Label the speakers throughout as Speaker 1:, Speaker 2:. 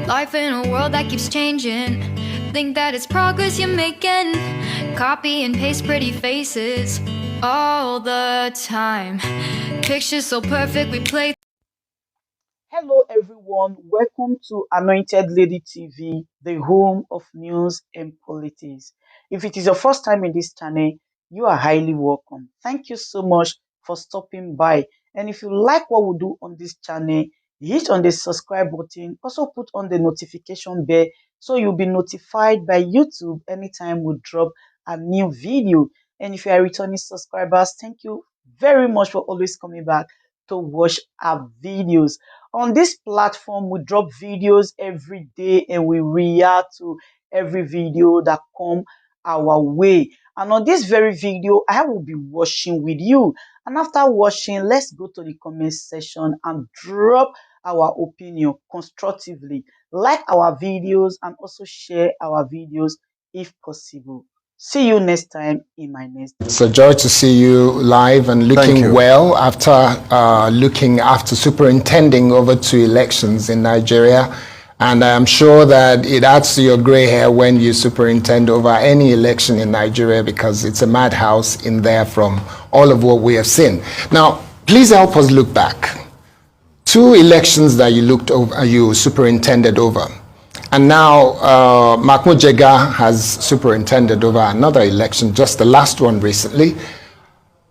Speaker 1: Life in a world that keeps changing. Think that it's progress you're making. Copy and paste pretty faces all the time. Pictures so perfect we play.
Speaker 2: Hello everyone, welcome to Anointed Lady TV, the home of news and politics. If it is your first time in this channel, you are highly welcome. Thank you so much for stopping by. And if you like what we do on this channel, hit on the subscribe button, also put on the notification bell so you'll be notified by YouTube anytime we drop a new video. And if you are returning subscribers, thank you very much for always coming back to watch our videos. On this platform, we drop videos every day and we react to every video that come our way. And on this very video, I will be watching with you. And after watching, let's go to the comment section and drop our opinion constructively. Like our videos and also share our videos if possible. See you next time in my next video.
Speaker 3: It's a joy to see you live and looking well after looking after superintending over 2 elections in Nigeria. And I'm sure that it adds to your gray hair when you superintend over any election in Nigeria, because it's a madhouse in there from all of what we have seen. Now, please help us look back. 2 elections that you looked over, you superintended over. And now Mahmoud Jega has superintended over another election, just the last one recently.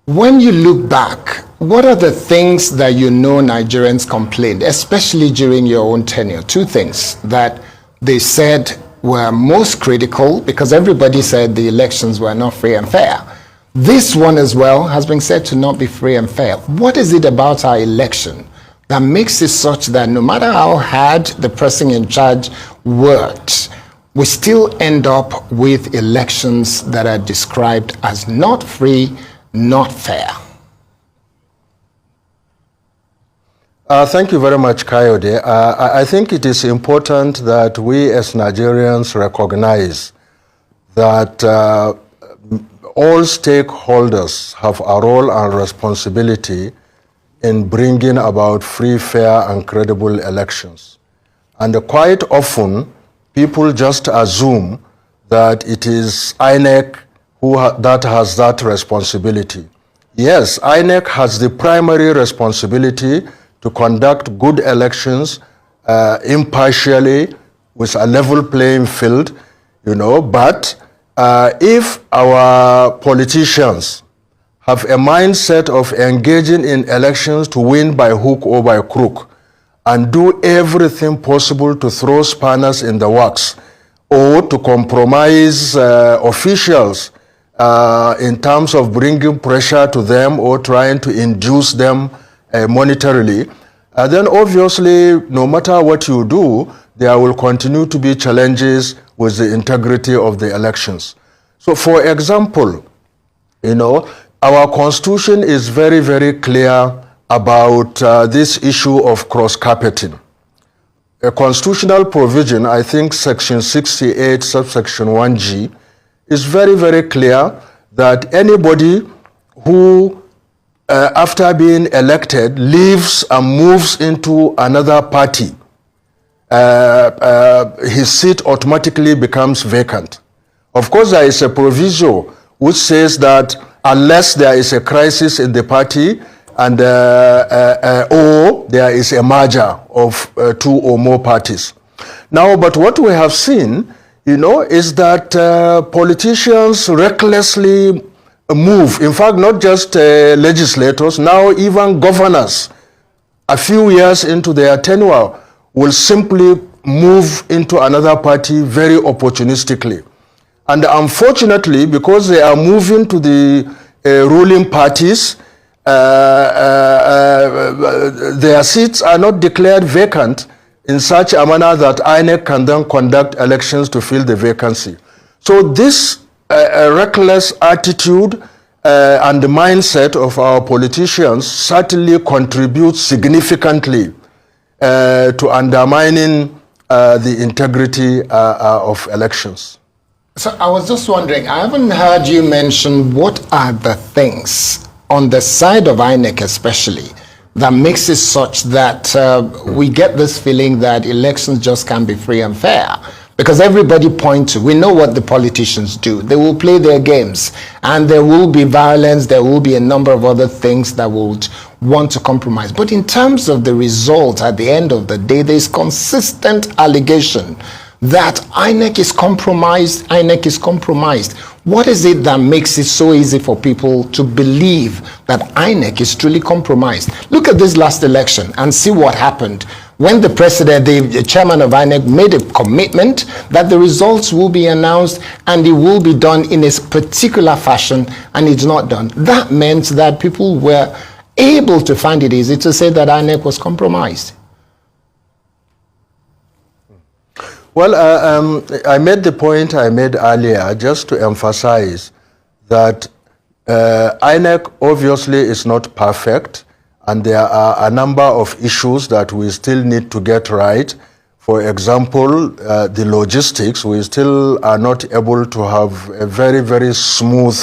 Speaker 3: When you look back, what are the things that you know Nigerians complained, especially during your own tenure? 2 things that they said were most critical, because everybody said the elections were not free and fair. This one as well has been said to not be free and fair. What is it about our election that makes it such that no matter how hard the person in charge worked, we still end up with elections that are described as not free, not fair?
Speaker 4: Thank you very much, Kayode. I think it is important that we as Nigerians recognize that all stakeholders have a role and responsibility in bringing about free, fair, and credible elections. And quite often, people just assume that it is INEC that has that responsibility. Yes, INEC has the primary responsibility to conduct good elections impartially with a level playing field, but if our politicians have a mindset of engaging in elections to win by hook or by crook, and do everything possible to throw spanners in the works or to compromise officials in terms of bringing pressure to them or trying to induce them monetarily, then obviously, no matter what you do, there will continue to be challenges with the integrity of the elections. So, for example, our constitution is very, very clear about this issue of cross-carpeting. A constitutional provision, I think section 68, subsection 1G, is very, very clear that anybody who, after being elected, leaves and moves into another party, his seat automatically becomes vacant. Of course, there is a proviso which says that unless there is a crisis in the party and or there is a merger of 2 or more parties. Now, but what we have seen, is that politicians recklessly move. In fact, not just legislators, now even governors, a few years into their tenure, will simply move into another party very opportunistically. And unfortunately, because they are moving to the ruling parties, their seats are not declared vacant in such a manner that INEC can then conduct elections to fill the vacancy. So this reckless attitude and the mindset of our politicians certainly contributes significantly to undermining the integrity of elections.
Speaker 3: So I was just wondering, I haven't heard you mention what are the things on the side of INEC especially that makes it such that we get this feeling that elections just can't be free and fair? Because everybody points to, we know what the politicians do. They will play their games, and there will be violence, there will be a number of other things that would want to compromise. But in terms of the result, at the end of the day, there's consistent allegation that INEC is compromised, INEC is compromised. What is it that makes it so easy for people to believe that INEC is truly compromised? Look at this last election and see what happened. When the president, the chairman of INEC, made a commitment that the results will be announced and it will be done in a particular fashion, and it's not done. That meant that people were able to find it easy to say that INEC was compromised.
Speaker 4: Well, I made the point I made earlier just to emphasize that INEC obviously is not perfect, and there are a number of issues that we still need to get right. For example, the logistics, we still are not able to have a very, very smooth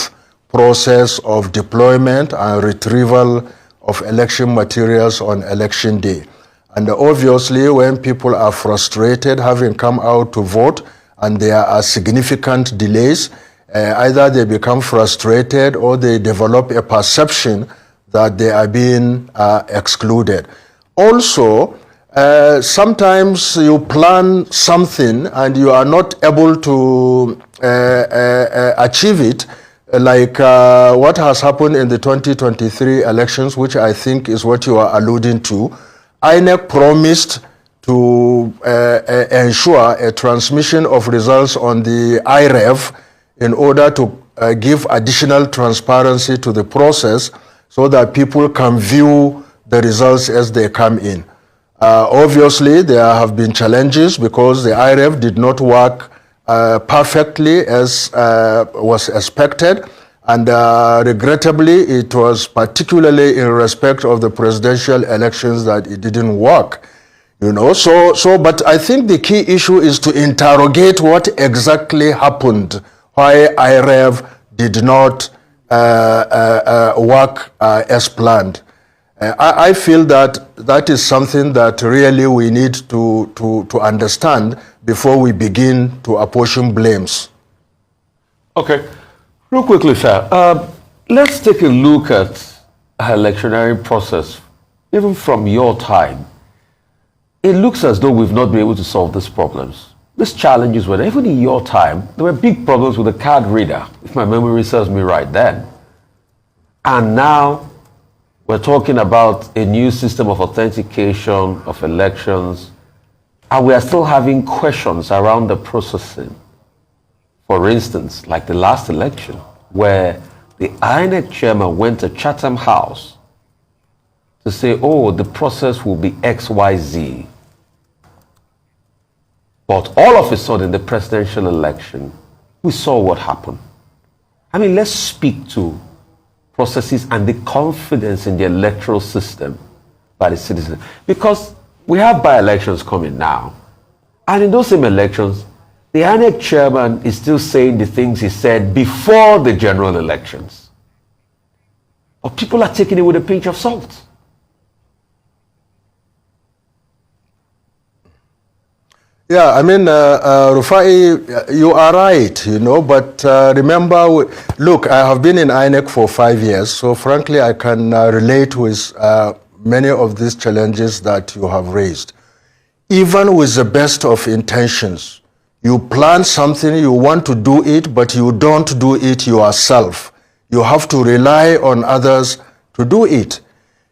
Speaker 4: process of deployment and retrieval of election materials on election day. And obviously, when people are frustrated having come out to vote and there are significant delays, either they become frustrated or they develop a perception that they are being excluded. Also, sometimes you plan something and you are not able to achieve it, like what has happened in the 2023 elections, which I think is what you are alluding to. INEC promised to ensure a transmission of results on the IREV in order to give additional transparency to the process so that people can view the results as they come in. Obviously, there have been challenges because the IREV did not work perfectly as was expected. And regrettably, it was particularly in respect of the presidential elections that it didn't work, you know. But I think the key issue is to interrogate what exactly happened, why IREV did not work as planned. I feel that that is something that really we need to understand before we begin to apportion blames.
Speaker 5: Okay. Real quickly, sir, let's take a look at our electionary process, even from your time. It looks as though we've not been able to solve these problems. These challenges were, even in your time, there were big problems with the card reader, if my memory serves me right then. And now we're talking about a new system of authentication of elections, and we are still having questions around the processing. For instance, like the last election, where the INEC chairman went to Chatham House to say, oh, the process will be XYZ. But all of a sudden, the presidential election, we saw what happened. I mean, let's speak to processes and the confidence in the electoral system by the citizens. Because we have by-elections coming now. And in those same elections, the INEC chairman is still saying the things he said before the general elections. But people are taking it with a pinch of salt.
Speaker 4: Yeah, I mean, Rufai, you are right, you know, but remember, look, I have been in INEC for 5 years, so frankly, I can relate with many of these challenges that you have raised. Even with the best of intentions, you plan something, you want to do it, but you don't do it yourself. You have to rely on others to do it,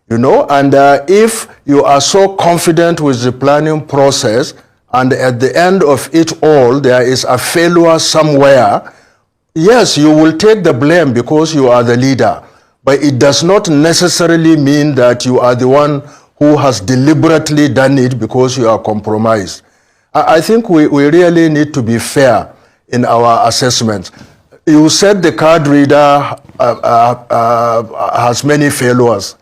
Speaker 4: you know, and if you are so confident with the planning process, and at the end of it all, there is a failure somewhere, yes, you will take the blame because you are the leader. But it does not necessarily mean that you are the one who has deliberately done it because you are compromised. I think we really need to be fair in our assessments. You said the card reader has many failures.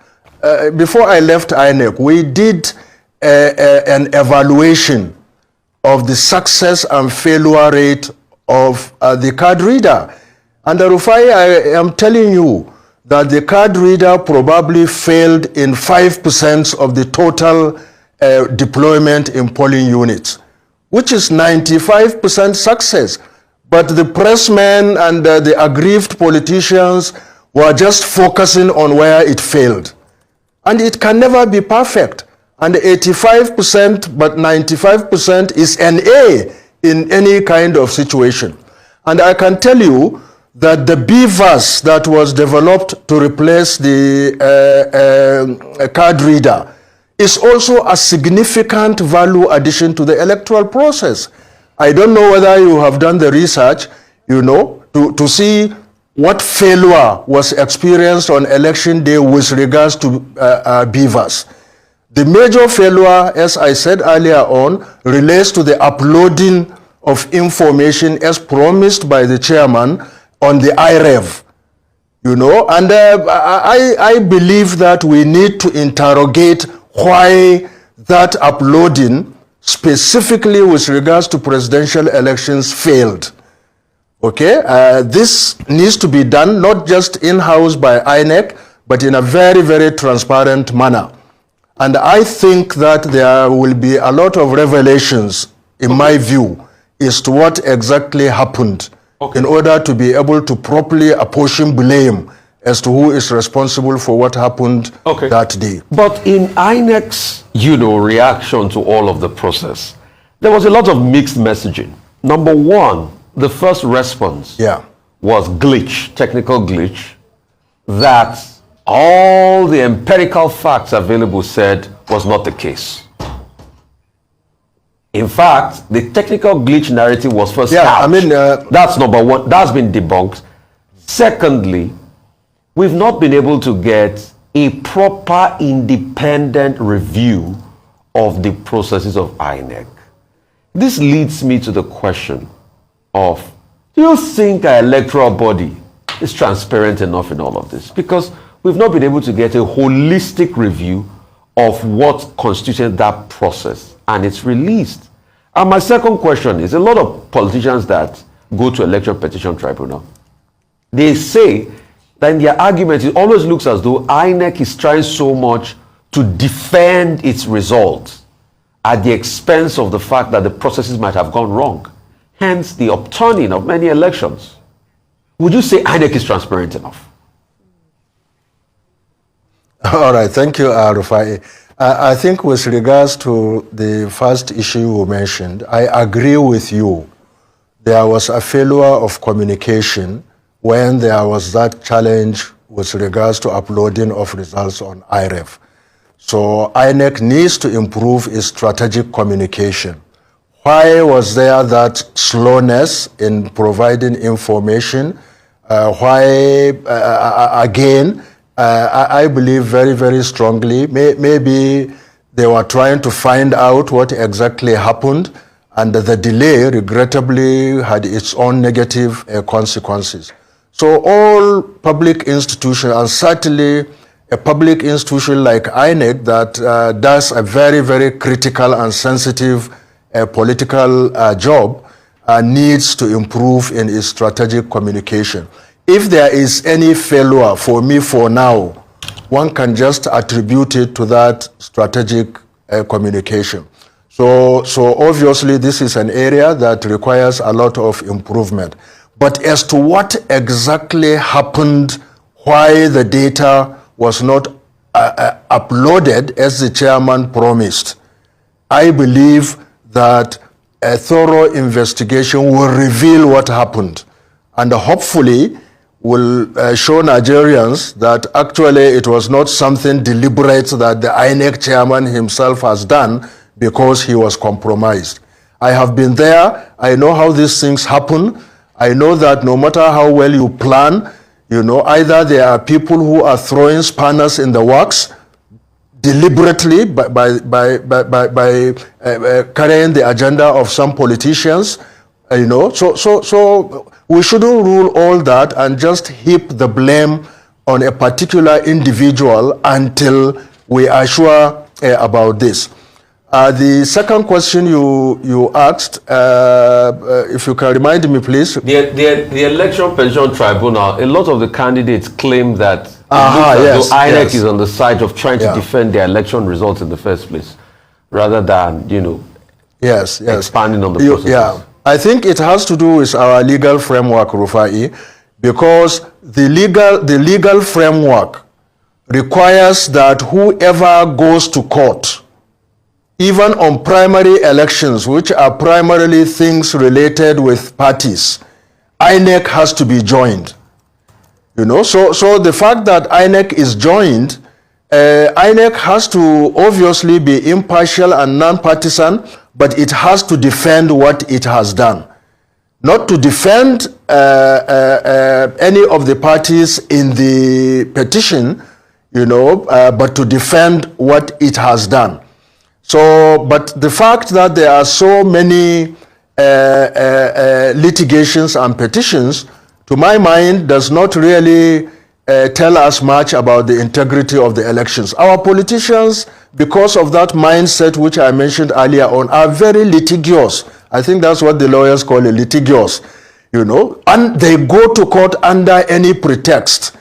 Speaker 4: Before I left INEC, we did an evaluation of the success and failure rate of the card reader. And Rufai, I am telling you that the card reader probably failed in 5% of the total deployment in polling units, which is 95% success. But the pressmen and the aggrieved politicians were just focusing on where it failed. And it can never be perfect. And 85%, but 95% is an A in any kind of situation. And I can tell you that the BVAS that was developed to replace the card reader is also a significant value addition to the electoral process. I don't know whether you have done the research, to see what failure was experienced on election day with regards to BVAS. The major failure, as I said earlier on, relates to the uploading of information as promised by the chairman on the IREV. And I believe that we need to interrogate why that uploading, specifically with regards to presidential elections, failed. Okay, this needs to be done not just in-house by INEC, but in a very, very transparent manner. And I think that there will be a lot of revelations, in my view, as to what exactly happened in order to be able to properly apportion blame as to who is responsible for what happened that day.
Speaker 5: But in INEC's, reaction to all of the process, there was a lot of mixed messaging. Number one, the first response was glitch, technical glitch, that all the empirical facts available said was not the case. In fact, the technical glitch narrative was first out. That's number one. That's been debunked. Secondly, we've not been able to get a proper independent review of the processes of INEC. This leads me to the question of, do you think our electoral body is transparent enough in all of this? Because we've not been able to get a holistic review of what constituted that process, and it's released. And my second question is, a lot of politicians that go to election petition tribunal, they say that in their argument, it always looks as though INEC is trying so much to defend its results at the expense of the fact that the processes might have gone wrong. Hence the upturning of many elections. Would you say INEC is transparent enough?
Speaker 4: All right, thank you, Rufai. I think with regards to the first issue you mentioned, I agree with you. There was a failure of communication when there was that challenge with regards to uploading of results on IREV. So INEC needs to improve its strategic communication. Why was there that slowness in providing information? I believe very, very strongly, maybe they were trying to find out what exactly happened, and the delay, regrettably, had its own negative consequences. So all public institutions, and certainly a public institution like INEC that does a very, very critical and sensitive political job, needs to improve in its strategic communication. If there is any failure for me for now, one can just attribute it to that strategic communication. So obviously this is an area that requires a lot of improvement. But as to what exactly happened, why the data was not uploaded as the chairman promised, I believe that a thorough investigation will reveal what happened, and hopefully will show Nigerians that actually it was not something deliberate that the INEC chairman himself has done because he was compromised. I have been there. I know how these things happen. I know that no matter how well you plan, either there are people who are throwing spanners in the works deliberately by carrying the agenda of some politicians, So we shouldn't rule all that and just heap the blame on a particular individual until we are sure about this. The second question you asked, if you can remind me, please.
Speaker 5: The Election Petition Tribunal, a lot of the candidates claim that Yes, INEC
Speaker 4: yes.
Speaker 5: is on the side of trying to
Speaker 4: Yeah.
Speaker 5: defend their election results in the first place, rather than,
Speaker 4: Yes, yes.
Speaker 5: expanding on the process.
Speaker 4: Yeah, I think it has to do with our legal framework, Rufai, because the legal framework requires that whoever goes to court, even on primary elections, which are primarily things related with parties, INEC has to be joined. So the fact that INEC is joined, INEC has to obviously be impartial and non-partisan, but it has to defend what it has done. Not to defend any of the parties in the petition, but to defend what it has done. So, but the fact that there are so many litigations and petitions, to my mind, does not really tell us much about the integrity of the elections. Our politicians, because of that mindset which I mentioned earlier on, are very litigious. I think that's what the lawyers call it, litigious, and they go to court under any pretext.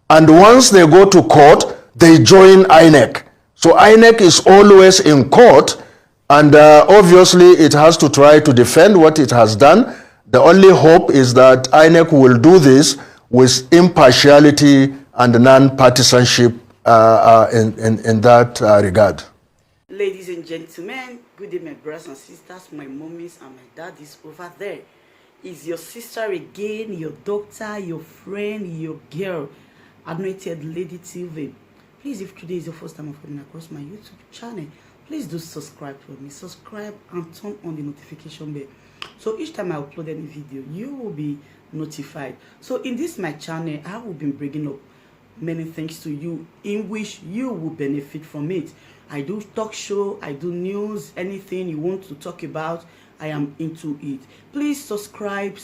Speaker 4: And once they go to court, they join INEC. So INEC is always in court, and obviously it has to try to defend what it has done. The only hope is that INEC will do this with impartiality and non-partisanship in that regard.
Speaker 2: Ladies and gentlemen, good day, my brothers and sisters, my mommies and my daddies over there. Is your sister again, your doctor, your friend, your girl, Anointed Lady TV. Please, if today is your first time of coming across my YouTube channel, please do subscribe for me. Subscribe and turn on the notification bell. So each time I upload any video, you will be notified. So in this my channel, I will be bringing up many things to you in which you will benefit from it. I do talk show, I do news, anything you want to talk about, I am into it. Please subscribe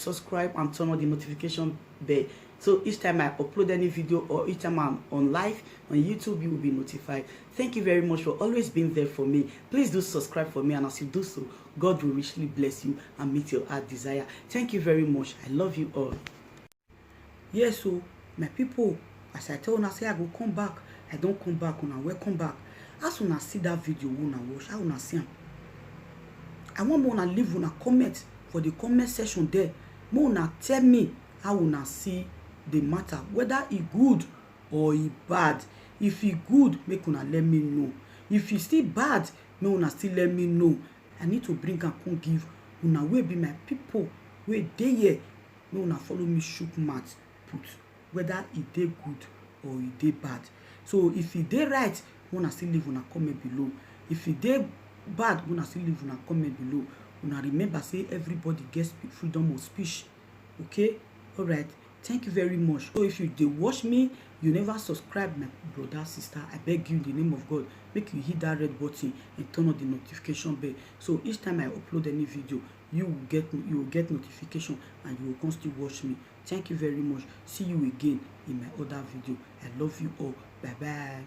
Speaker 2: and turn on the notification bell. So each time I upload any video or each time I'm on live on YouTube, you will be notified. Thank you very much for always being there for me. Please do subscribe for me, and as you do so, God will richly bless you and meet your heart desire. Thank you very much. I love you all. Yes, so my people, as I tell una say I go come back, I don't come back, una welcome back. As una see that video, una watch, how una see am. I want una leave una comment for the comment section there. Una tell me how una see the matter, whether it good or it bad. If it good, make una let me know. If it still bad, make una still let me know. I need to bring and come give una wey be my people wey dey here. Make una follow me shook mouth put whether it dey good or it dey bad. So if it dey right, una still leave una comment below. If it dey bad, una still leave una comment below. Una remember say everybody gets freedom of speech. Okay, all right. Thank you very much. So if you dey watch me, you never subscribe, my brother, sister, I beg you in the name of God, make you hit that red button and turn on the notification bell. So each time I upload any video, you will get notification and you will constantly watch me. Thank you very much. See you again in my other video. I love you all. Bye bye.